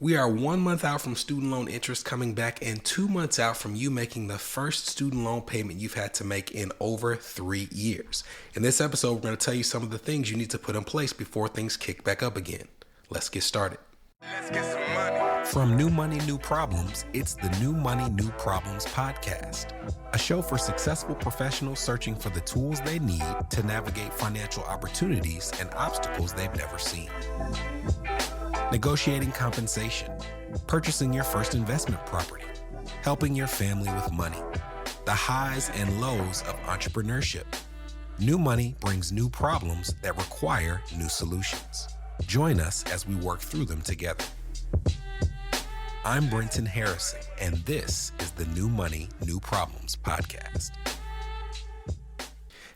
We are 1 month out from student loan interest coming back and 2 months out from you making the first student loan payment you've had to make in over 3 years. In this episode, we're going to tell you some of the things you need to put in place before things kick back up again. Let's get started. Let's get some money. From New Money, New Problems, it's the New Money, New Problems podcast, a show for successful professionals searching for the tools they need to navigate financial opportunities and obstacles they've never seen. Negotiating compensation, purchasing your first investment property, helping your family with money, the highs and lows of entrepreneurship. New money brings new problems that require new solutions. Join us as we work through them together. I'm Brenton Harrison, and this is the New Money, New Problems podcast.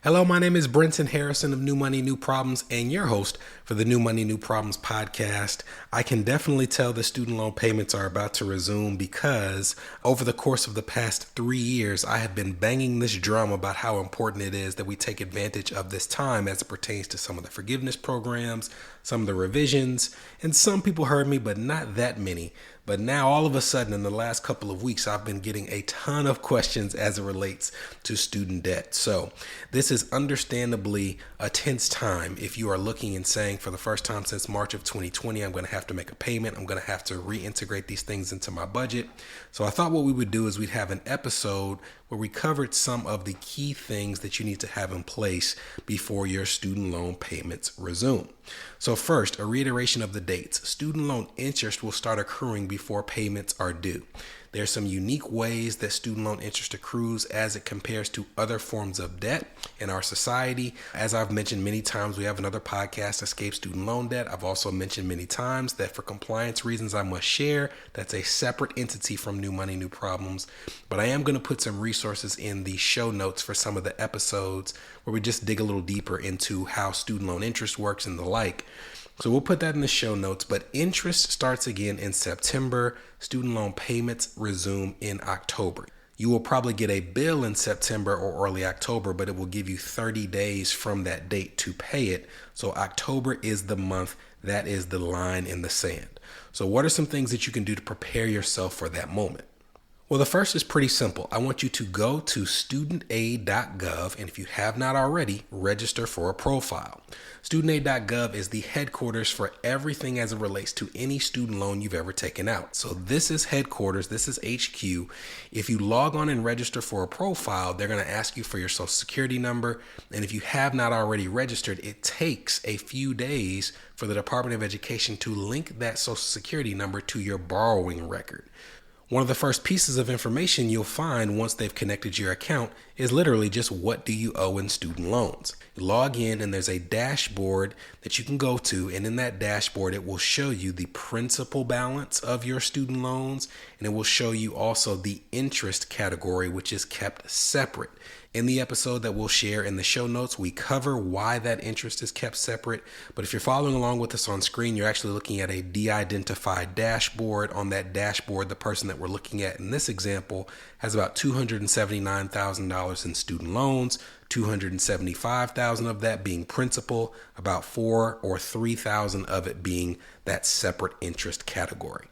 Hello, my name is Brenton Harrison of New Money, New Problems, and your host for the New Money, New Problems podcast. I can definitely tell the student loan payments are about to resume because over the course of the past 3 years, I have been banging this drum about how important it is that we take advantage of this time as it pertains to some of the forgiveness programs, some of the revisions, and some people heard me, but not that many. But now all of a sudden in the last couple of weeks, I've been getting a ton of questions as it relates to student debt. So this is understandably a tense time if you are looking and saying for the first time since March of 2020, I'm going to have to make a payment. I'm going to have to reintegrate these things into my budget. So I thought what we would do is we'd have an episode where we covered some of the key things that you need to have in place before your student loan payments resume. So first, a reiteration of the dates. Student loan interest will start accruing before payments are due. There's some unique ways that student loan interest accrues as it compares to other forms of debt in our society. As I've mentioned many times, we have another podcast, Escape Student Loan Debt. I've also mentioned many times that for compliance reasons, I must share. That's a separate entity from New Money, New Problems. But I am going to put some resources in the show notes for some of the episodes where we just dig a little deeper into how student loan interest works and the like. So we'll put that in the show notes, but interest starts again in September. Student loan payments resume in October. You will probably get a bill in September or early October, but it will give you 30 days from that date to pay it. So October is the month. That is the line in the sand. So what are some things that you can do to prepare yourself for that moment? Well, the first is pretty simple. I want you to go to studentaid.gov, and if you have not already, register for a profile. Studentaid.gov is the headquarters for everything as it relates to any student loan you've ever taken out. So this is headquarters, this is HQ. If you log on and register for a profile, they're going to ask you for your social security number. And if you have not already registered, it takes a few days for the Department of Education to link that social security number to your borrowing record. One of the first pieces of information you'll find once they've connected your account is literally just what do you owe in student loans. You log in and there's a dashboard that you can go to, and in that dashboard it will show you the principal balance of your student loans, and it will show you also the interest category, which is kept separate. In the episode that we'll share in the show notes, we cover why that interest is kept separate. But if you're following along with us on screen, you're actually looking at a de-identified dashboard. On that dashboard, the person that we're looking at in this example has about $279,000 in student loans, $275,000 of that being principal, about $4,000 or $3,000 of it being that separate interest category.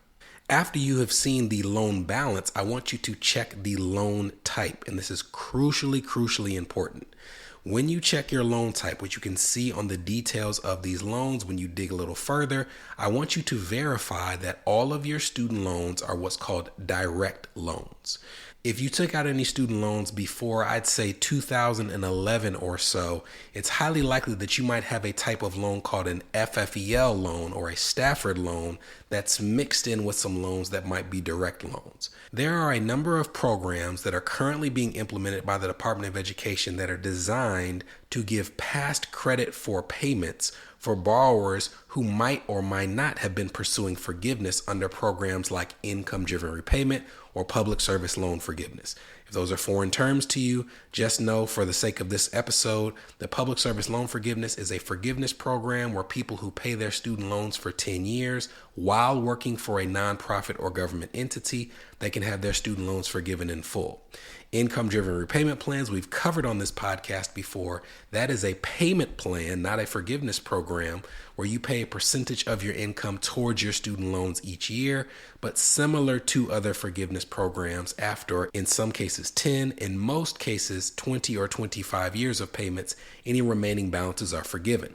After you have seen the loan balance, I want you to check the loan type, and this is crucially important. When you check your loan type, which you can see on the details of these loans when you dig a little further, I want you to verify that all of your student loans are what's called direct loans. If you took out any student loans before, I'd say 2011 or so, it's highly likely that you might have a type of loan called an FFEL loan or a Stafford loan that's mixed in with some loans that might be direct loans. There are a number of programs that are currently being implemented by the Department of Education that are designed to give past credit for payments for borrowers who might or might not have been pursuing forgiveness under programs like income-driven repayment or public service loan forgiveness. If those are foreign terms to you, just know for the sake of this episode, that public service loan forgiveness is a forgiveness program where people who pay their student loans for 10 years while working for a nonprofit or government entity, they can have their student loans forgiven in full. Income-driven repayment plans we've covered on this podcast before. That is a payment plan, not a forgiveness program program where you pay a percentage of your income towards your student loans each year, but similar to other forgiveness programs, after, in some cases 10, in most cases 20 or 25 years of payments, any remaining balances are forgiven.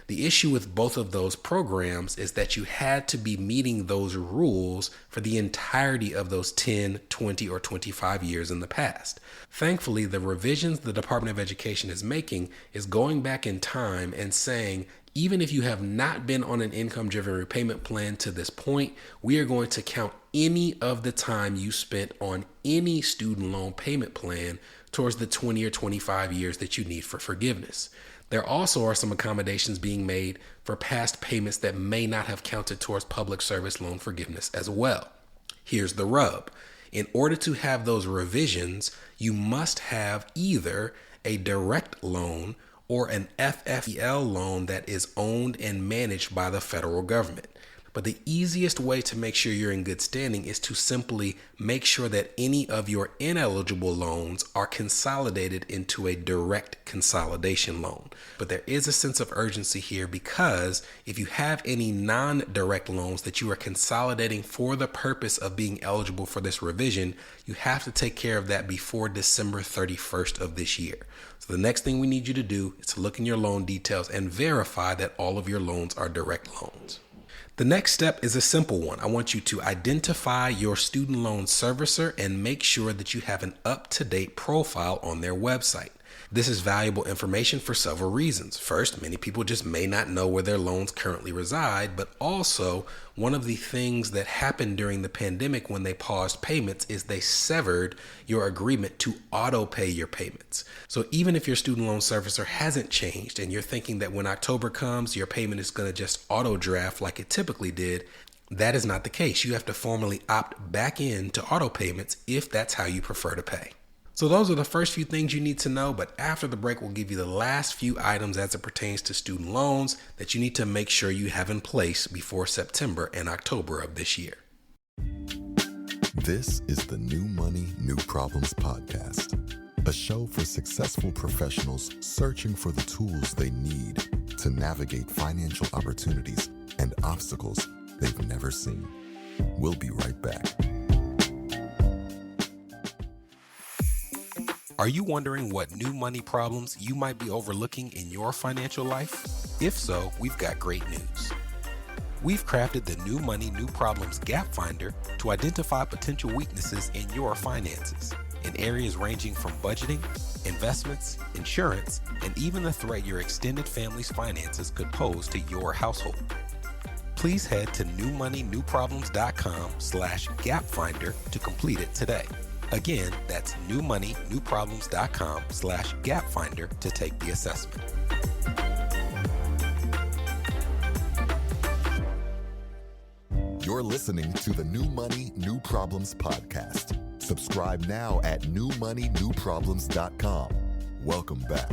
The issue with both of those programs is that you had to be meeting those rules for the entirety of those 10, 20, or 25 years in the past. Thankfully, the revisions the Department of Education is making is going back in time and saying, even if you have not been on an income-driven repayment plan to this point, we are going to count any of the time you spent on any student loan payment plan towards the 20 or 25 years that you need for forgiveness. There also are some accommodations being made for past payments that may not have counted towards public service loan forgiveness as well. Here's the rub. In order to have those revisions, you must have either a direct loan or an FFEL loan that is owned and managed by the federal government. But the easiest way to make sure you're in good standing is to simply make sure that any of your ineligible loans are consolidated into a direct consolidation loan. But there is a sense of urgency here, because if you have any non-direct loans that you are consolidating for the purpose of being eligible for this revision, you have to take care of that before December 31st of this year. So the next thing we need you to do is to look in your loan details and verify that all of your loans are direct loans. The next step is a simple one. I want you to identify your student loan servicer and make sure that you have an up-to-date profile on their website. This is valuable information for several reasons. First, many people just may not know where their loans currently reside, but also one of the things that happened during the pandemic when they paused payments is they severed your agreement to auto pay your payments. So even if your student loan servicer hasn't changed and you're thinking that when October comes, your payment is going to just auto draft like it typically did, that is not the case. You have to formally opt back in to auto payments if that's how you prefer to pay. So those are the first few things you need to know, but after the break, we'll give you the last few items as it pertains to student loans that you need to make sure you have in place before September and October of this year. This is the New Money, New Problems podcast, a show for successful professionals searching for the tools they need to navigate financial opportunities and obstacles they've never seen. We'll be right back. Are you wondering what new money problems you might be overlooking in your financial life? If so, we've got great news. We've crafted the New Money, New Problems Gap Finder to identify potential weaknesses in your finances in areas ranging from budgeting, investments, insurance, and even the threat your extended family's finances could pose to your household. Please head to newmoneynewproblems.com/gapfinder to complete it today. Again, that's newmoneynewproblems.com/gapfinder to take the assessment. You're listening to the New Money, New Problems podcast. Subscribe now at newmoneynewproblems.com. Welcome back.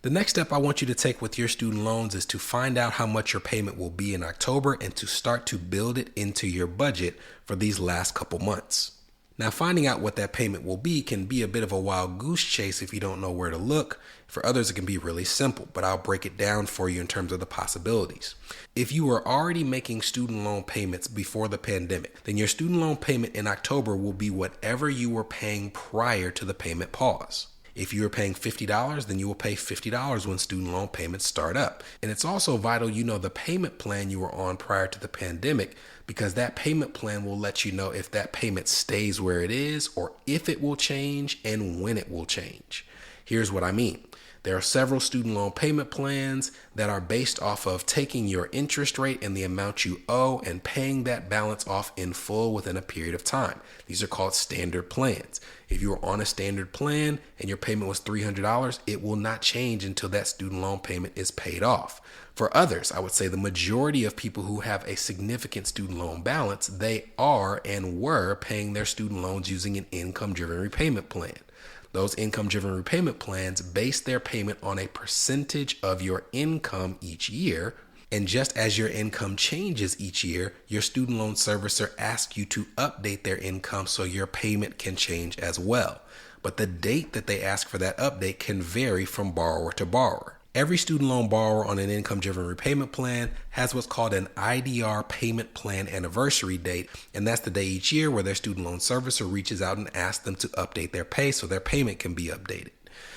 The next step I want you to take with your student loans is to find out how much your payment will be in October and to start to build it into your budget for these last couple months. Now, finding out what that payment will be can be a bit of a wild goose chase if you don't know where to look. For others, it can be really simple, but I'll break it down for you in terms of the possibilities. If you were already making student loan payments before the pandemic, then your student loan payment in October will be whatever you were paying prior to the payment pause. If you were paying $50, then you will pay $50 when student loan payments start up. And it's also vital you know the payment plan you were on prior to the pandemic, because that payment plan will let you know if that payment stays where it is or if it will change and when it will change. Here's what I mean. There are several student loan payment plans that are based off of taking your interest rate and the amount you owe and paying that balance off in full within a period of time. These are called standard plans. If you are on a standard plan and your payment was $300, it will not change until that student loan payment is paid off. For others, I would say the majority of people who have a significant student loan balance, they are and were paying their student loans using an income-driven repayment plan. Those income-driven repayment plans base their payment on a percentage of your income each year. And just as your income changes each year, your student loan servicer asks you to update their income so your payment can change as well. But the date that they ask for that update can vary from borrower to borrower. Every student loan borrower on an income-driven repayment plan has what's called an IDR payment plan anniversary date, and that's the day each year where their student loan servicer reaches out and asks them to update their pay so their payment can be updated.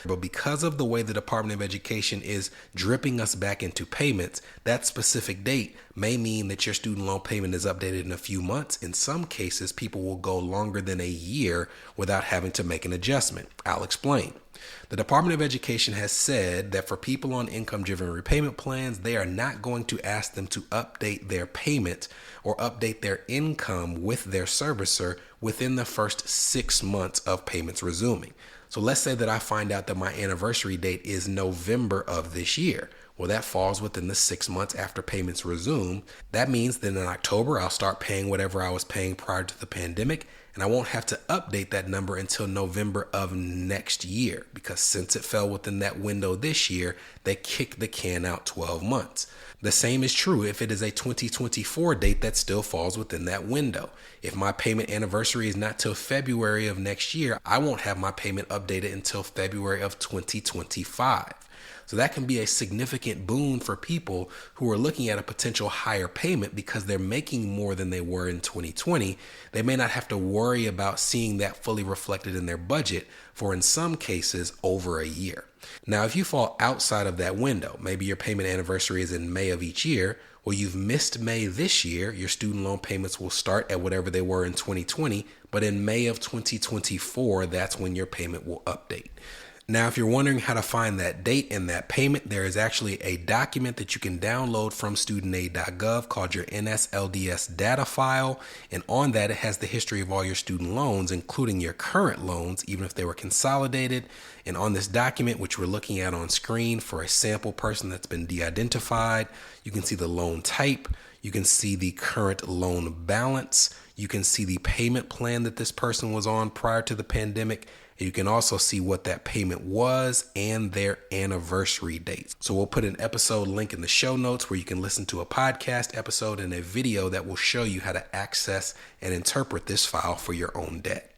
But because of the way the Department of Education is dripping us back into payments, that specific date may mean that your student loan payment is updated in a few months. In some cases, people will go longer than a year without having to make an adjustment. I'll explain. The Department of Education has said that for people on income-driven repayment plans, they are not going to ask them to update their payment or update their income with their servicer within the first 6 months of payments resuming. So let's say that I find out that my anniversary date is November of this year. Well, that falls within the 6 months after payments resume. That means that in October, I'll start paying whatever I was paying prior to the pandemic, and I won't have to update that number until November of next year, because since it fell within that window this year, they kicked the can out 12 months. The same is true if it is a 2024 date that still falls within that window. If my payment anniversary is not till February of next year, I won't have my payment updated until February of 2025. So that can be a significant boon for people who are looking at a potential higher payment because they're making more than they were in 2020. They may not have to worry about seeing that fully reflected in their budget for, in some cases, over a year. Now, if you fall outside of that window, maybe your payment anniversary is in May of each year, well, you've missed May this year, your student loan payments will start at whatever they were in 2020, but in May of 2024, that's when your payment will update. Now, if you're wondering how to find that date and that payment, there is actually a document that you can download from studentaid.gov called your NSLDS data file. And on that, it has the history of all your student loans, including your current loans, even if they were consolidated. And on this document, which we're looking at on screen for a sample person that's been de-identified, you can see the loan type, you can see the current loan balance, you can see the payment plan that this person was on prior to the pandemic. You can also see what that payment was and their anniversary dates. So we'll put an episode link in the show notes where you can listen to a podcast episode and a video that will show you how to access and interpret this file for your own debt.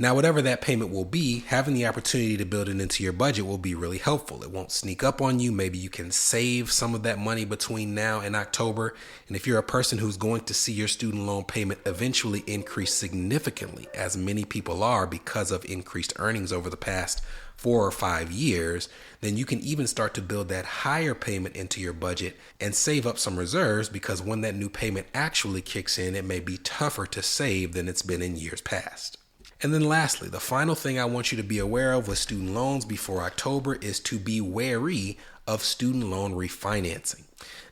Now, whatever that payment will be, having the opportunity to build it into your budget will be really helpful. It won't sneak up on you. Maybe you can save some of that money between now and October. And if you're a person who's going to see your student loan payment eventually increase significantly, as many people are because of increased earnings over the past 4 or 5 years, then you can even start to build that higher payment into your budget and save up some reserves, because when that new payment actually kicks in, it may be tougher to save than it's been in years past. And then lastly, the final thing I want you to be aware of with student loans before October is to be wary of student loan refinancing.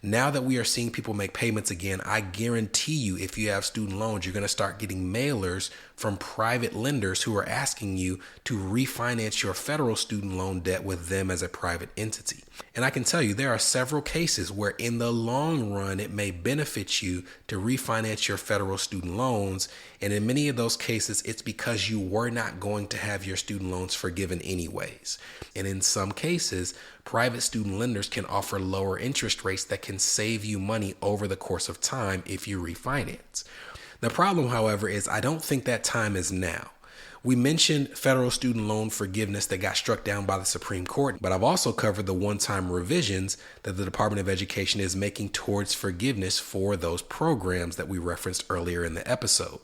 Now that we are seeing people make payments again, I guarantee you, if you have student loans, you're going to start getting mailers from private lenders who are asking you to refinance your federal student loan debt with them as a private entity. And I can tell you there are several cases where in the long run, it may benefit you to refinance your federal student loans. And in many of those cases, it's because you were not going to have your student loans forgiven anyways. And in some cases, private student lenders can offer lower interest rates that can save you money over the course of time if you refinance. The problem, however, is I don't think that time is now. We mentioned federal student loan forgiveness that got struck down by the Supreme Court, but I've also covered the one-time revisions that the Department of Education is making towards forgiveness for those programs that we referenced earlier in the episode.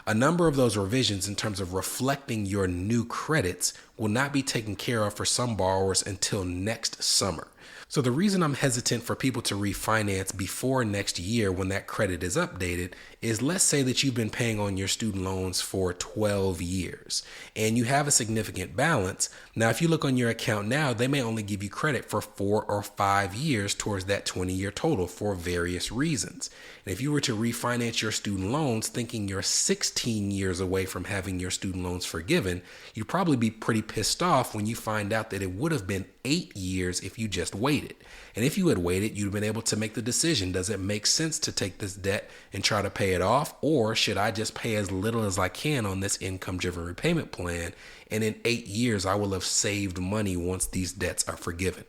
A number of those revisions in terms of reflecting your new credits will not be taken care of for some borrowers until next summer. So the reason I'm hesitant for people to refinance before next year when that credit is updated is, let's say that you've been paying on your student loans for 12 years and you have a significant balance. Now, if you look on your account now, they may only give you credit for 4 or 5 years towards that 20-year total for various reasons. And if you were to refinance your student loans thinking you're 16 years away from having your student loans forgiven, you'd probably be pretty pissed off when you find out that it would have been 8 years if you just waited. And if you had waited, you'd have been able to make the decision, does it make sense to take this debt and try to pay it off? Or should I just pay as little as I can on this income-driven and repayment plan, and in 8 years, I will have saved money once these debts are forgiven.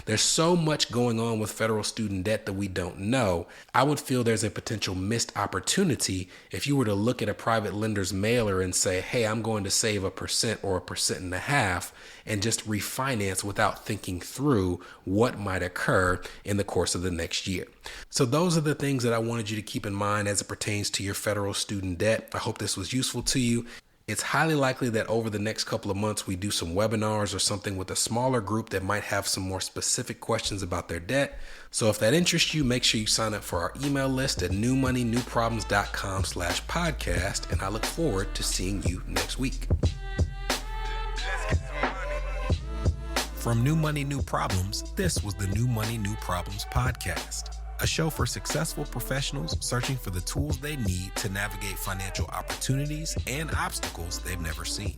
There's so much going on with federal student debt that we don't know. I would feel there's a potential missed opportunity if you were to look at a private lender's mailer and say, hey, I'm going to save 1% or 1.5%, and just refinance without thinking through what might occur in the course of the next year. So those are the things that I wanted you to keep in mind as it pertains to your federal student debt. I hope this was useful to you. It's highly likely that over the next couple of months, we do some webinars or something with a smaller group that might have some more specific questions about their debt. So if that interests you, make sure you sign up for our email list at newmoneynewproblems.com/podcast. And I look forward to seeing you next week. Let's get some money. From New Money, New Problems, this was the New Money, New Problems podcast, a show for successful professionals searching for the tools they need to navigate financial opportunities and obstacles they've never seen.